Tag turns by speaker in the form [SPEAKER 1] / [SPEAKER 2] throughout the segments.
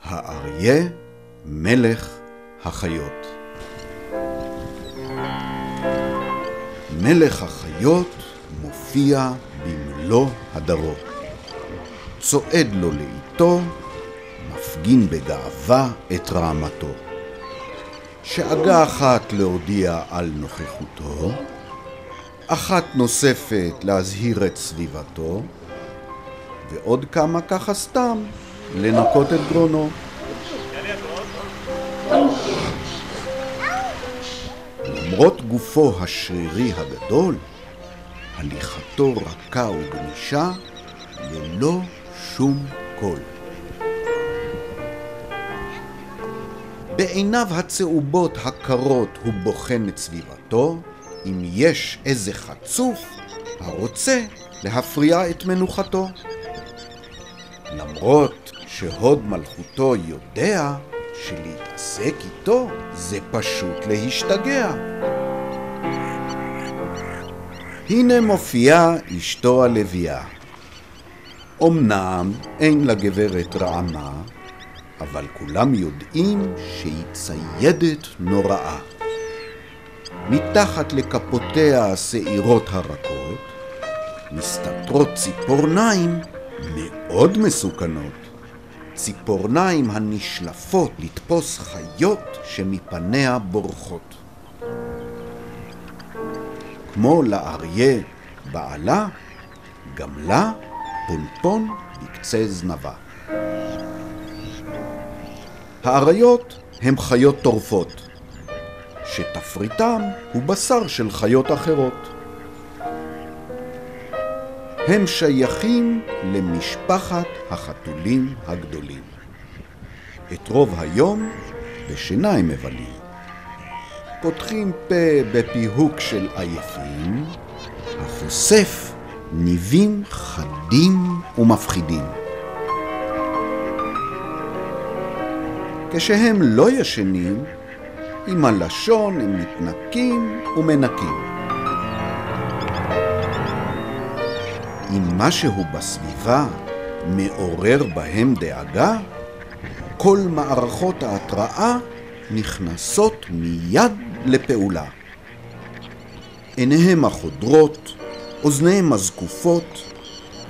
[SPEAKER 1] האריה מלך החיות. מלך החיות מופיע במלוא הדרו. צועד לו לאיתו, מפגין בגאווה את רעמתו. שאגה אחת להודיע על נוכחותו, אחת נוספת להזהיר את סביבתו, ועוד כמה ככה סתם לנקות את גרונו. למרות גופו השרירי הגדול, הליכתו רכה וגמישה ללא שום קול. בעיניו הצהובות הקרות הוא בוחן את סביבתו, אם יש איזה חצוף הרוצה להפריע את מנוחתו. למרות שהוד מלכותו יודע שלהתעסק איתו זה פשוט להשתגע. הנה מופיעה אשתו הלוויה. אמנם אין לגברת רעמה, אבל כולם יודעים שהיא ציידת נוראה. מתחת לכפותיה השעירות הרכות מסתתרות ציפורניים מאוד מסוכנות. ציפורניים הנשלפות לתפוס חיות שמפניה בורחות. כמו לאריה בעלה, גם לה פונפון בקצה זנבה. האריות הם חיות טורפות, שתפריטם הוא בשר של חיות אחרות. הם שייכים למשפחת החתולים הגדולים. את רוב היום בשינה הם מבלים. פותחים פה בפיהוק של עייפים, החושף ניבים חדים ומפחידים. כשהם לא ישנים, עם הלשון הם מתנקים ומנקים. אם משהו בסביבה מעורר בהם דאגה, כל מערכות ההתראה נכנסות מיד לפעולה. עיניהם החודרות, אוזניהם הזקופות,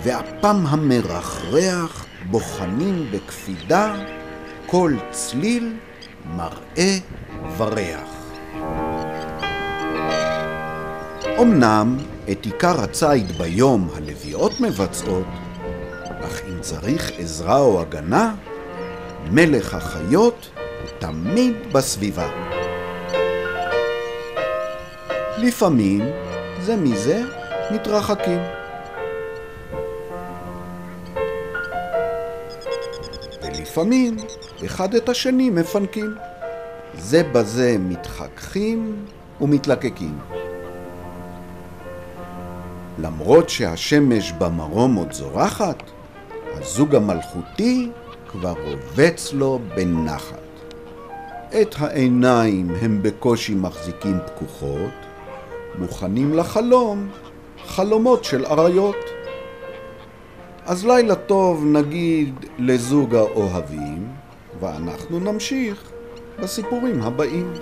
[SPEAKER 1] והפם המרחרח בוחנים בקפידה כל צליל, מראה וריח. אמנם את עיקר הציד ביום הלוויות מבצעות, אך אם צריך עזרה או הגנה, מלך החיות תמיד בסביבה. לפעמים זה מזה מתרחקים. ולפעמים אחד את השני מפנקים. זה בזה מתחככים ומתלקקים. למרות שהשמש במרום עוד זורחת, הזוג המלכותי כבר רובץ לו בנחת. את העיניים הם בקושי מחזיקים פקוחות, מוכנים לחלום, חלומות של אריות. אז לילה טוב נגיד לזוג האוהבים, ואנחנו נמשיך בסיפורים הבאים.